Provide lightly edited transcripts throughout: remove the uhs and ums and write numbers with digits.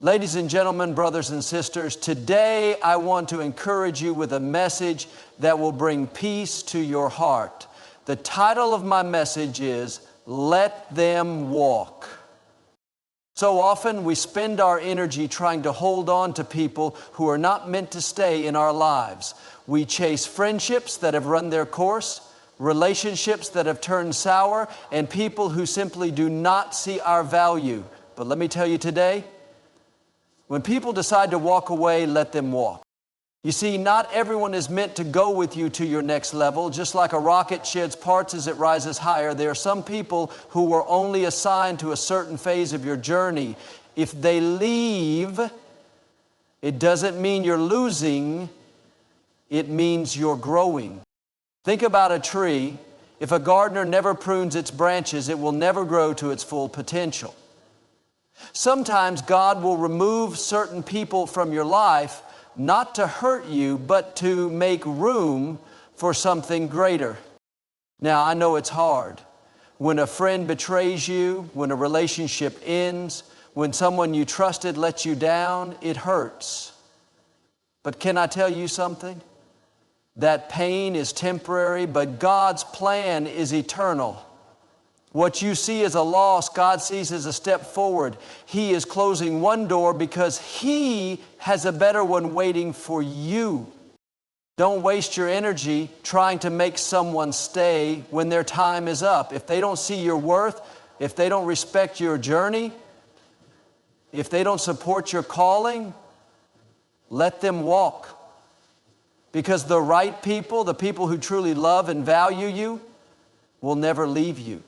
Ladies and gentlemen, brothers and sisters, today I want to encourage you with a message that will bring peace to your heart. The title of my message is, Let Them Walk. So often we spend our energy trying to hold on to people who are not meant to stay in our lives. We chase friendships that have run their course, relationships that have turned sour, and people who simply do not see our value. But let me tell you today, when people decide to walk away, let them walk. You see, not everyone is meant to go with you to your next level. Just like a rocket sheds parts as it rises higher, there are some people who are only assigned to a certain phase of your journey. If they leave, it doesn't mean you're losing, it means you're growing. Think about a tree. If a gardener never prunes its branches, it will never grow to its full potential. Sometimes God will remove certain people from your life, not to hurt you, but to make room for something greater. Now, I know it's hard. When a friend betrays you, when a relationship ends, when someone you trusted lets you down, it hurts. But can I tell you something? That pain is temporary, but God's plan is eternal. What you see as a loss, God sees as a step forward. He is closing one door because He has a better one waiting for you. Don't waste your energy trying to make someone stay when their time is up. If they don't see your worth, if they don't respect your journey, if they don't support your calling, let them walk. Because the right people, the people who truly love and value you, will never leave you.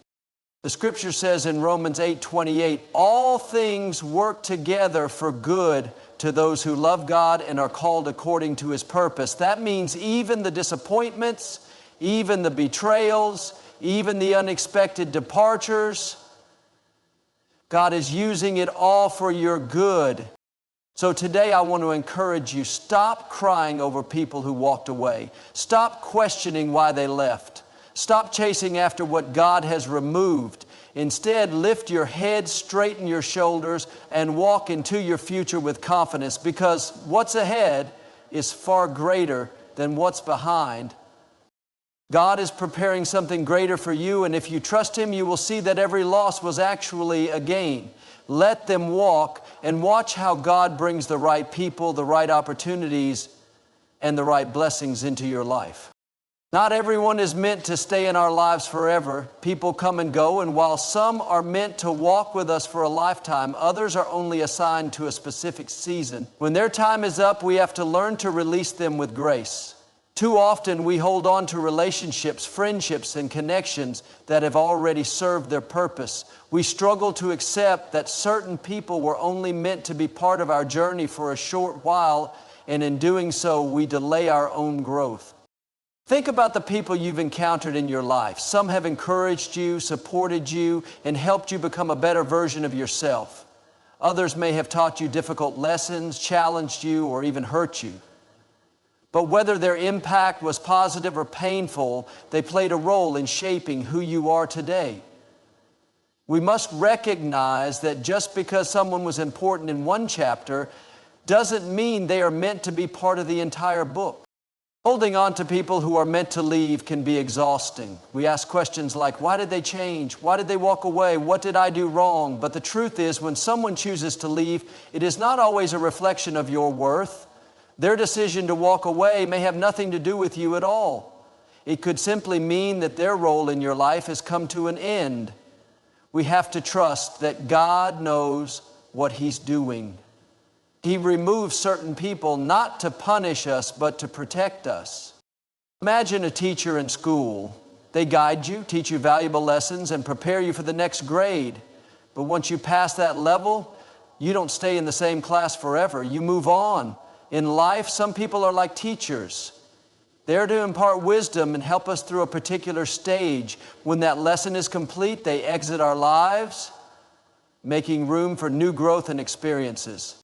The scripture says in Romans 8:28, all things work together for good to those who love God and are called according to His purpose. That means even the disappointments, even the betrayals, even the unexpected departures, God is using it all for your good. So today I want to encourage you, stop crying over people who walked away. Stop questioning why they left. Stop chasing after what God has removed. Instead, lift your head, straighten your shoulders, and walk into your future with confidence, because what's ahead is far greater than what's behind. God is preparing something greater for you, and if you trust Him, you will see that every loss was actually a gain. Let them walk and watch how God brings the right people, the right opportunities, and the right blessings into your life. Not everyone is meant to stay in our lives forever. People come and go, and while some are meant to walk with us for a lifetime, others are only assigned to a specific season. When their time is up, we have to learn to release them with grace. Too often we hold on to relationships, friendships, and connections that have already served their purpose. We struggle to accept that certain people were only meant to be part of our journey for a short while, and in doing so, we delay our own growth. Think about the people you've encountered in your life. Some have encouraged you, supported you, and helped you become a better version of yourself. Others may have taught you difficult lessons, challenged you, or even hurt you. But whether their impact was positive or painful, they played a role in shaping who you are today. We must recognize that just because someone was important in one chapter doesn't mean they are meant to be part of the entire book. Holding on to people who are meant to leave can be exhausting. We ask questions like, why did they change? Why did they walk away? What did I do wrong? But the truth is, when someone chooses to leave, it is not always a reflection of your worth. Their decision to walk away may have nothing to do with you at all. It could simply mean that their role in your life has come to an end. We have to trust that God knows what He's doing. He removes certain people not to punish us, but to protect us. Imagine a teacher in school. They guide you, teach you valuable lessons, and prepare you for the next grade. But once you pass that level, you don't stay in the same class forever. You move on. In life, some people are like teachers. They're to impart wisdom and help us through a particular stage. When that lesson is complete, they exit our lives, making room for new growth and experiences.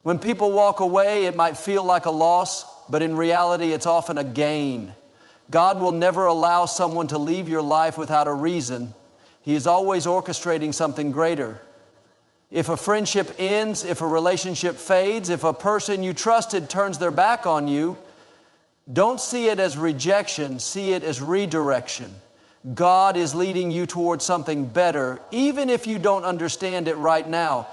When people walk away, it might feel like a loss, but in reality, it's often a gain. God will never allow someone to leave your life without a reason. He is always orchestrating something greater. If a friendship ends, if a relationship fades, if a person you trusted turns their back on you, don't see it as rejection, see it as redirection. God is leading you towards something better, even if you don't understand it right now.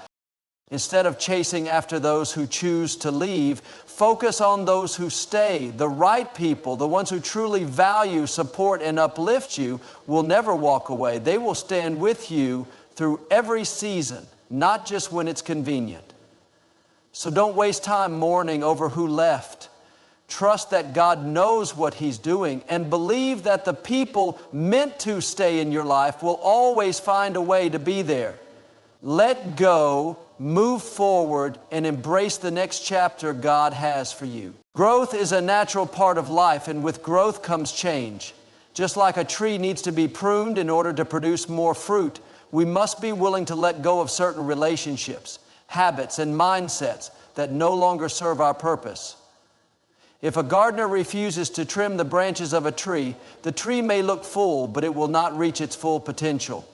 Instead of chasing after those who choose to leave, focus on those who stay. The right people, the ones who truly value, support, and uplift you, will never walk away. They will stand with you through every season, not just when it's convenient. So don't waste time mourning over who left. Trust that God knows what He's doing, and believe that the people meant to stay in your life will always find a way to be there. Let go, move forward, and embrace the next chapter God has for you. Growth is a natural part of life, and with growth comes change. Just like a tree needs to be pruned in order to produce more fruit, we must be willing to let go of certain relationships, habits, and mindsets that no longer serve our purpose. If a gardener refuses to trim the branches of a tree, the tree may look full, but it will not reach its full potential.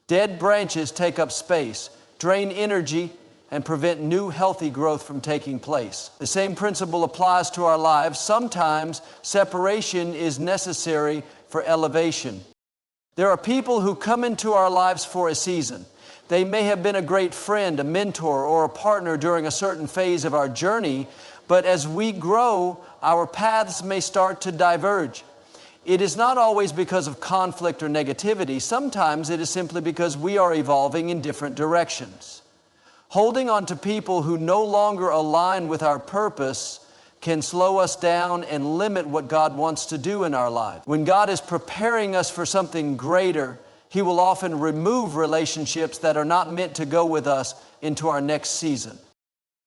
Dead branches take up space, drain energy, and prevent new healthy growth from taking place. The same principle applies to our lives. Sometimes separation is necessary for elevation. There are people who come into our lives for a season. They may have been a great friend, a mentor, or a partner during a certain phase of our journey, but as we grow, our paths may start to diverge. It is not always because of conflict or negativity. Sometimes it is simply because we are evolving in different directions. Holding on to people who no longer align with our purpose can slow us down and limit what God wants to do in our lives. When God is preparing us for something greater, He will often remove relationships that are not meant to go with us into our next season.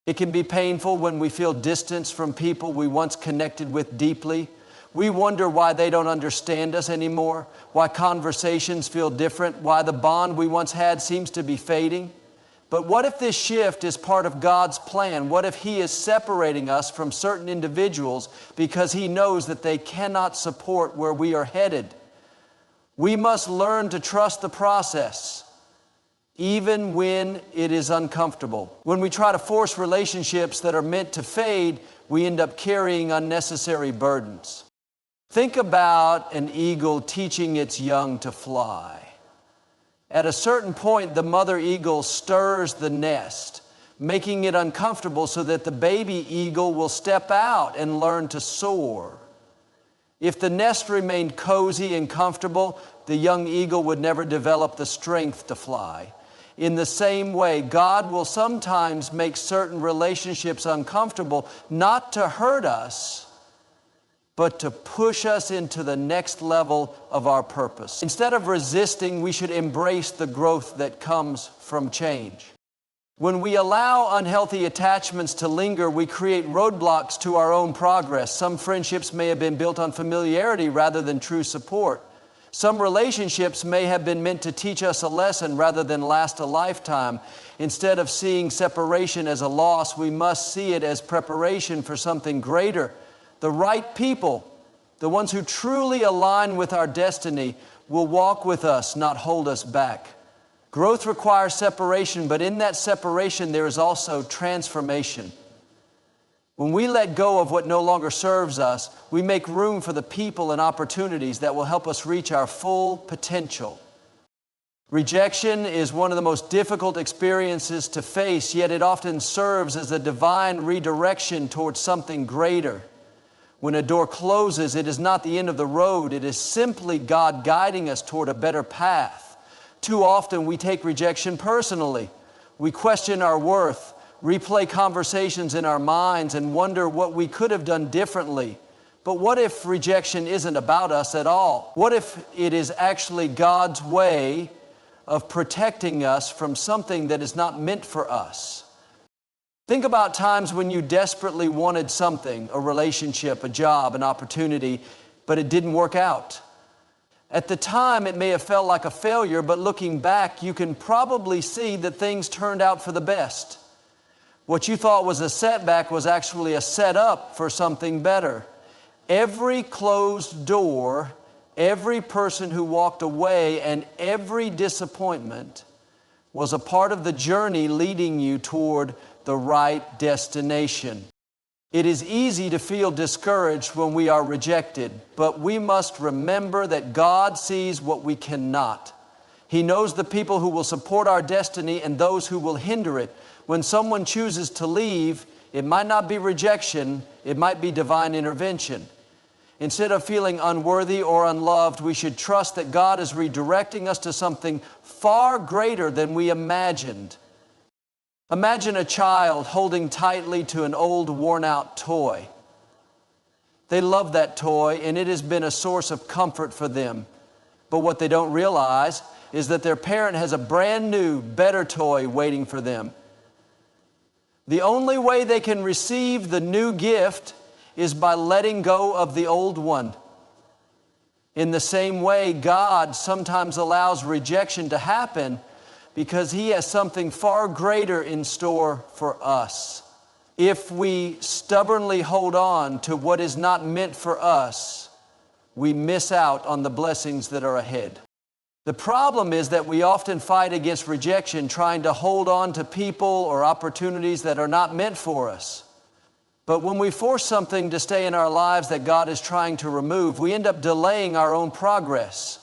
It can be painful when we feel distance from people we once connected with deeply. We wonder why they don't understand us anymore, why conversations feel different, why the bond we once had seems to be fading. But what if this shift is part of God's plan? What if He is separating us from certain individuals because He knows that they cannot support where we are headed? We must learn to trust the process, even when it is uncomfortable. When we try to force relationships that are meant to fade, we end up carrying unnecessary burdens. Think about an eagle teaching its young to fly. At a certain point, the mother eagle stirs the nest, making it uncomfortable so that the baby eagle will step out and learn to soar. If the nest remained cozy and comfortable, the young eagle would never develop the strength to fly. In the same way, God will sometimes make certain relationships uncomfortable, not to hurt us, but to push us into the next level of our purpose. Instead of resisting, we should embrace the growth that comes from change. When we allow unhealthy attachments to linger, we create roadblocks to our own progress. Some friendships may have been built on familiarity rather than true support. Some relationships may have been meant to teach us a lesson rather than last a lifetime. Instead of seeing separation as a loss, we must see it as preparation for something greater. The right people, the ones who truly align with our destiny, will walk with us, not hold us back. Growth requires separation, but in that separation there is also transformation. When we let go of what no longer serves us, we make room for the people and opportunities that will help us reach our full potential. Rejection is one of the most difficult experiences to face, yet it often serves as a divine redirection towards something greater. When a door closes, it is not the end of the road. It is simply God guiding us toward a better path. Too often we take rejection personally. We question our worth, replay conversations in our minds, and wonder what we could have done differently. But what if rejection isn't about us at all? What if it is actually God's way of protecting us from something that is not meant for us? Think about times when you desperately wanted something, a relationship, a job, an opportunity, but it didn't work out. At the time, it may have felt like a failure, but looking back, you can probably see that things turned out for the best. What you thought was a setback was actually a setup for something better. Every closed door, every person who walked away, and every disappointment was a part of the journey leading you toward the right destination. It is easy to feel discouraged when we are rejected, but we must remember that God sees what we cannot. He knows the people who will support our destiny and those who will hinder it. When someone chooses to leave, it might not be rejection, it might be divine intervention. Instead of feeling unworthy or unloved, we should trust that God is redirecting us to something far greater than we imagined. Imagine a child holding tightly to an old, worn-out toy. They love that toy, and it has been a source of comfort for them. But what they don't realize is that their parent has a brand new, better toy waiting for them. The only way they can receive the new gift is by letting go of the old one. In the same way, God sometimes allows rejection to happen because He has something far greater in store for us. If we stubbornly hold on to what is not meant for us, we miss out on the blessings that are ahead. The problem is that we often fight against rejection trying to hold on to people or opportunities that are not meant for us. But when we force something to stay in our lives that God is trying to remove, we end up delaying our own progress.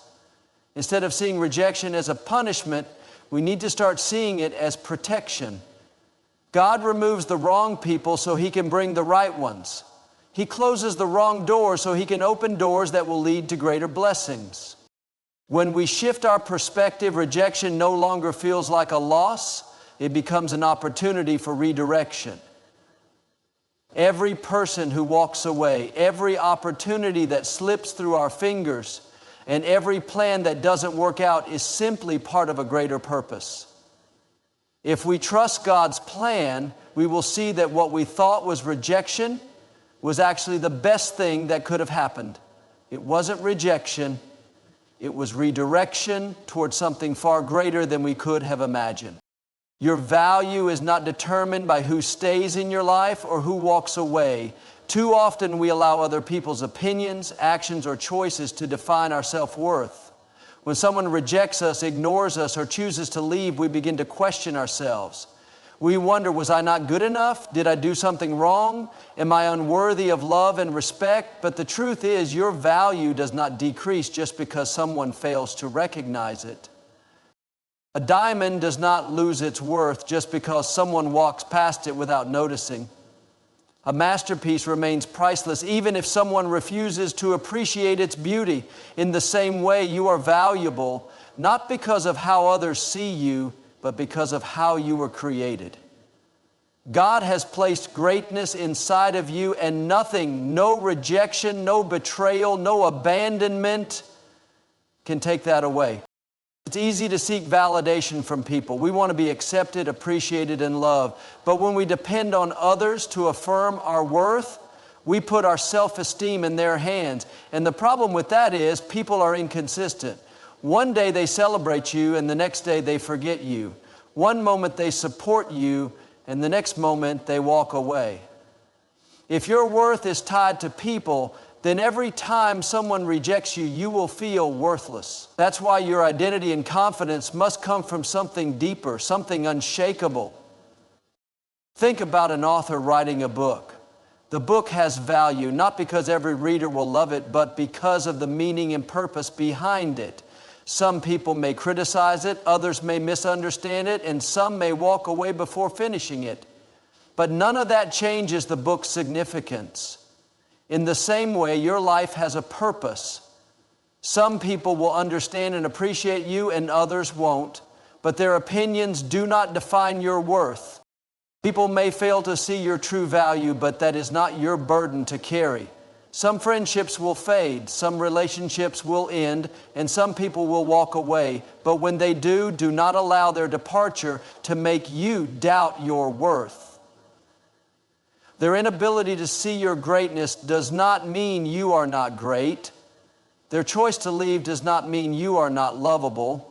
Instead of seeing rejection as a punishment, we need to start seeing it as protection. God removes the wrong people so He can bring the right ones. He closes the wrong doors so He can open doors that will lead to greater blessings. When we shift our perspective, rejection no longer feels like a loss. It becomes an opportunity for redirection. Every person who walks away, every opportunity that slips through our fingers, and every plan that doesn't work out is simply part of a greater purpose. If we trust God's plan, we will see that what we thought was rejection was actually the best thing that could have happened. It wasn't rejection, it was redirection towards something far greater than we could have imagined. Your value is not determined by who stays in your life or who walks away. Too often we allow other people's opinions, actions, or choices to define our self-worth. When someone rejects us, ignores us, or chooses to leave, we begin to question ourselves. We wonder, was I not good enough? Did I do something wrong? Am I unworthy of love and respect? But the truth is, your value does not decrease just because someone fails to recognize it. A diamond does not lose its worth just because someone walks past it without noticing. A masterpiece remains priceless even if someone refuses to appreciate its beauty. In the same way, you are valuable, not because of how others see you, but because of how you were created. God has placed greatness inside of you, and nothing, no rejection, no betrayal, no abandonment can take that away. It's easy to seek validation from people. We want to be accepted, appreciated, and loved. But when we depend on others to affirm our worth, we put our self-esteem in their hands. And the problem with that is people are inconsistent. One day they celebrate you, and the next day they forget you. One moment they support you, and the next moment they walk away. If your worth is tied to people, then every time someone rejects you, you will feel worthless. That's why your identity and confidence must come from something deeper, something unshakable. Think about an author writing a book. The book has value, not because every reader will love it, but because of the meaning and purpose behind it. Some people may criticize it, others may misunderstand it, and some may walk away before finishing it. But none of that changes the book's significance. In the same way, your life has a purpose. Some people will understand and appreciate you and others won't, but their opinions do not define your worth. People may fail to see your true value, but that is not your burden to carry. Some friendships will fade, some relationships will end, and some people will walk away. But when they do, do not allow their departure to make you doubt your worth. Their inability to see your greatness does not mean you are not great. Their choice to leave does not mean you are not lovable.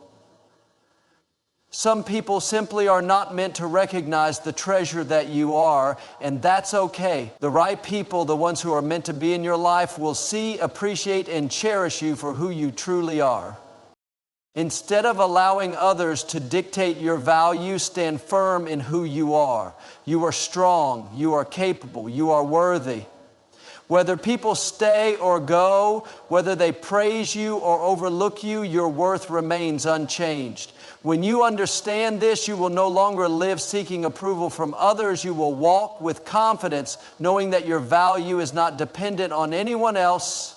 Some people simply are not meant to recognize the treasure that you are, and that's okay. The right people, the ones who are meant to be in your life, will see, appreciate, and cherish you for who you truly are. Instead of allowing others to dictate your value, stand firm in who you are. You are strong, you are capable, you are worthy. Whether people stay or go, whether they praise you or overlook you, your worth remains unchanged. When you understand this, you will no longer live seeking approval from others. You will walk with confidence, knowing that your value is not dependent on anyone else.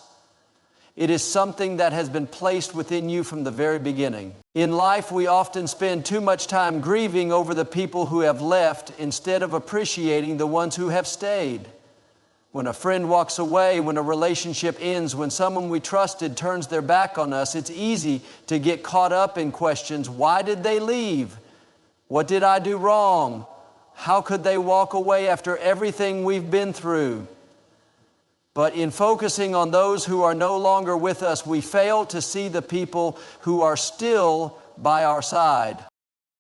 It is something that has been placed within you from the very beginning. In life, we often spend too much time grieving over the people who have left instead of appreciating the ones who have stayed. When a friend walks away, when a relationship ends, when someone we trusted turns their back on us, it's easy to get caught up in questions. Why did they leave? What did I do wrong? How could they walk away after everything we've been through? But in focusing on those who are no longer with us, we fail to see the people who are still by our side.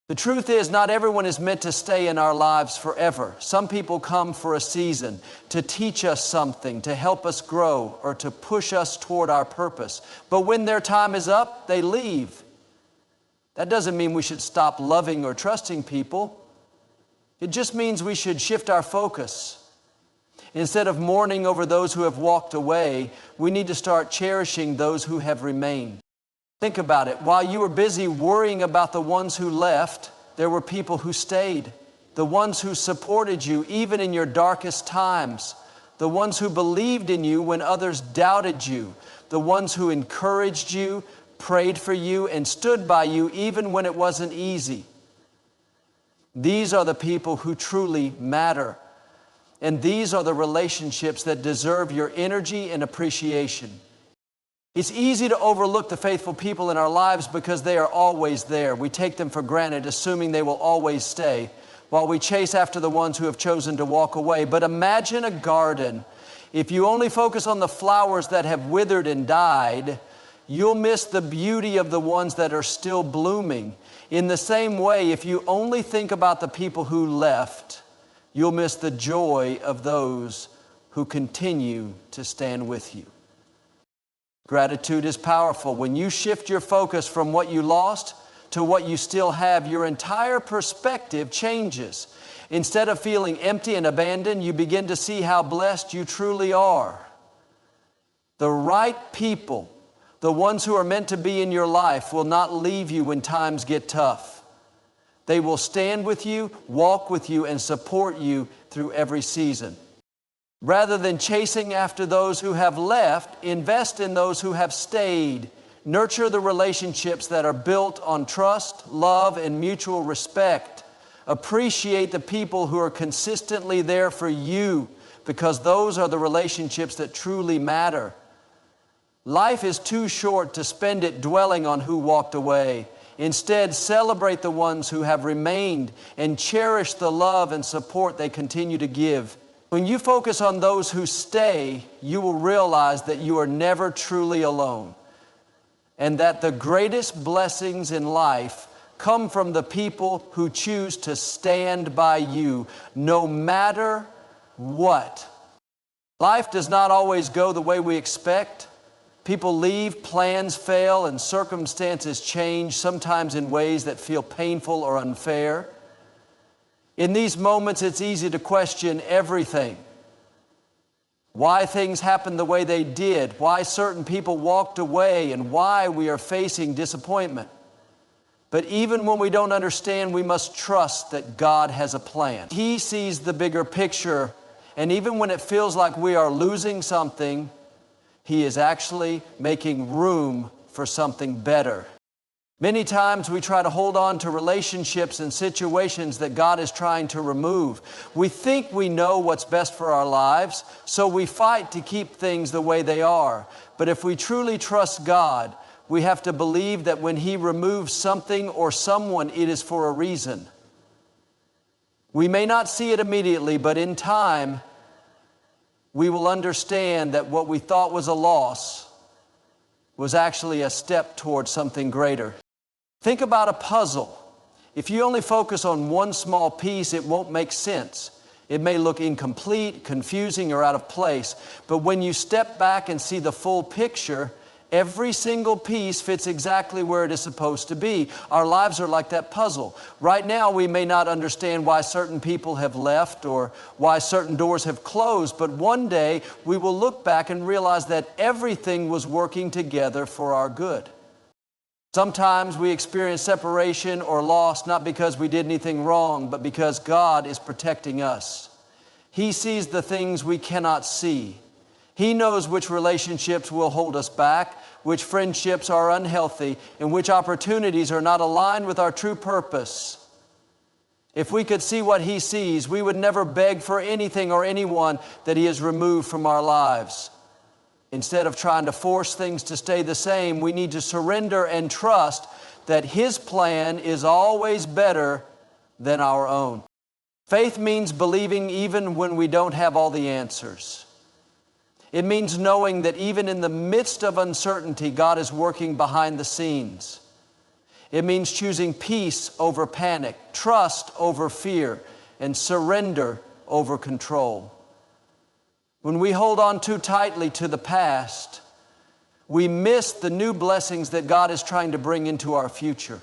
The truth is, not everyone is meant to stay in our lives forever. Some people come for a season to teach us something, to help us grow, or to push us toward our purpose. But when their time is up, they leave. That doesn't mean we should stop loving or trusting people. It just means we should shift our focus. Instead of mourning over those who have walked away, we need to start cherishing those who have remained. Think about it. While you were busy worrying about the ones who left, there were people who stayed. The ones who supported you even in your darkest times. The ones who believed in you when others doubted you. The ones who encouraged you, prayed for you, and stood by you even when it wasn't easy. These are the people who truly matter. And these are the relationships that deserve your energy and appreciation. It's easy to overlook the faithful people in our lives because they are always there. We take them for granted, assuming they will always stay, while we chase after the ones who have chosen to walk away. But imagine a garden. If you only focus on the flowers that have withered and died, you'll miss the beauty of the ones that are still blooming. In the same way, if you only think about the people who left, you'll miss the joy of those who continue to stand with you. Gratitude is powerful. When you shift your focus from what you lost to what you still have, your entire perspective changes. Instead of feeling empty and abandoned, you begin to see how blessed you truly are. The right people, the ones who are meant to be in your life, will not leave you when times get tough. They will stand with you, walk with you, and support you through every season. Rather than chasing after those who have left, invest in those who have stayed. Nurture the relationships that are built on trust, love, and mutual respect. Appreciate the people who are consistently there for you, because those are the relationships that truly matter. Life is too short to spend it dwelling on who walked away. Instead, celebrate the ones who have remained and cherish the love and support they continue to give. When you focus on those who stay, you will realize that you are never truly alone, and that the greatest blessings in life come from the people who choose to stand by you, no matter what. Life does not always go the way we expect. People leave, plans fail, and circumstances change, sometimes in ways that feel painful or unfair. In these moments, it's easy to question everything. Why things happened the way they did, why certain people walked away, and why we are facing disappointment. But even when we don't understand, we must trust that God has a plan. He sees the bigger picture, and even when it feels like we are losing something, He is actually making room for something better. Many times we try to hold on to relationships and situations that God is trying to remove. We think we know what's best for our lives, so we fight to keep things the way they are. But if we truly trust God, we have to believe that when He removes something or someone, it is for a reason. We may not see it immediately, but in time, we will understand that what we thought was a loss was actually a step towards something greater. Think about a puzzle. If you only focus on one small piece, it won't make sense. It may look incomplete, confusing, or out of place. But when you step back and see the full picture, Every single piece fits exactly where it is supposed to be. Our lives are like that puzzle. Right now, we may not understand why certain people have left or why certain doors have closed, but one day we will look back and realize that everything was working together for our good. Sometimes we experience separation or loss not because we did anything wrong, but because God is protecting us. He sees the things we cannot see. He knows which relationships will hold us back, which friendships are unhealthy, and which opportunities are not aligned with our true purpose. If we could see what He sees, we would never beg for anything or anyone that He has removed from our lives. Instead of trying to force things to stay the same, we need to surrender and trust that His plan is always better than our own. Faith means believing even when we don't have all the answers. It means knowing that even in the midst of uncertainty, God is working behind the scenes. It means choosing peace over panic, trust over fear, and surrender over control. When we hold on too tightly to the past, we miss the new blessings that God is trying to bring into our future.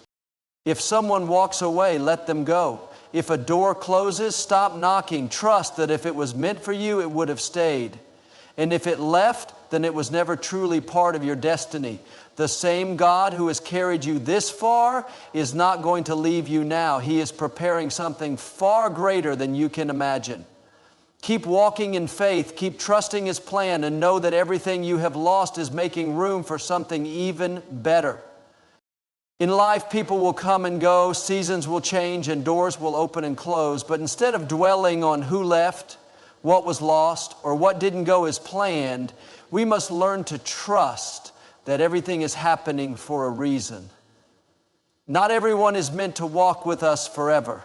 If someone walks away, let them go. If a door closes, stop knocking. Trust that if it was meant for you, it would have stayed. And if it left, then it was never truly part of your destiny. The same God who has carried you this far is not going to leave you now. He is preparing something far greater than you can imagine. Keep walking in faith, keep trusting His plan, and know that everything you have lost is making room for something even better. In life, people will come and go, seasons will change, and doors will open and close. But instead of dwelling on who left, what was lost, or what didn't go as planned, we must learn to trust that everything is happening for a reason. Not everyone is meant to walk with us forever.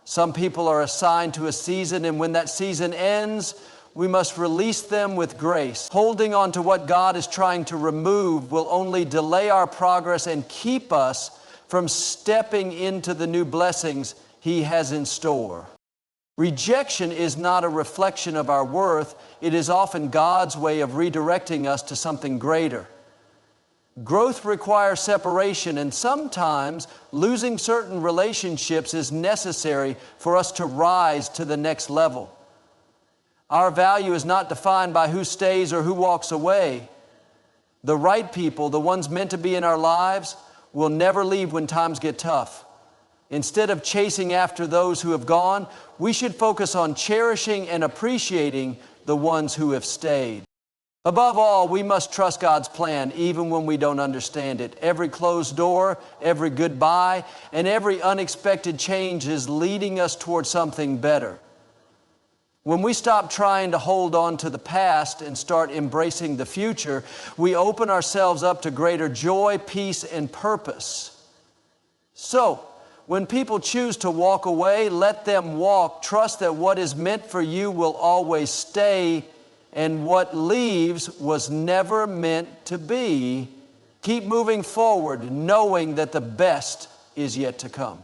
Some people are assigned to a season, and when that season ends, we must release them with grace. Holding on to what God is trying to remove will only delay our progress and keep us from stepping into the new blessings He has in store. Rejection is not a reflection of our worth. It is often God's way of redirecting us to something greater. Growth requires separation, and sometimes losing certain relationships is necessary for us to rise to the next level. Our value is not defined by who stays or who walks away. The right people, the ones meant to be in our lives, will never leave when times get tough. Instead of chasing after those who have gone, we should focus on cherishing and appreciating the ones who have stayed. Above all, we must trust God's plan even when we don't understand it. Every closed door, every goodbye, and every unexpected change is leading us toward something better. When we stop trying to hold on to the past and start embracing the future, we open ourselves up to greater joy, peace, and purpose. So, when people choose to walk away, let them walk. Trust that what is meant for you will always stay, and what leaves was never meant to be. Keep moving forward, knowing that the best is yet to come.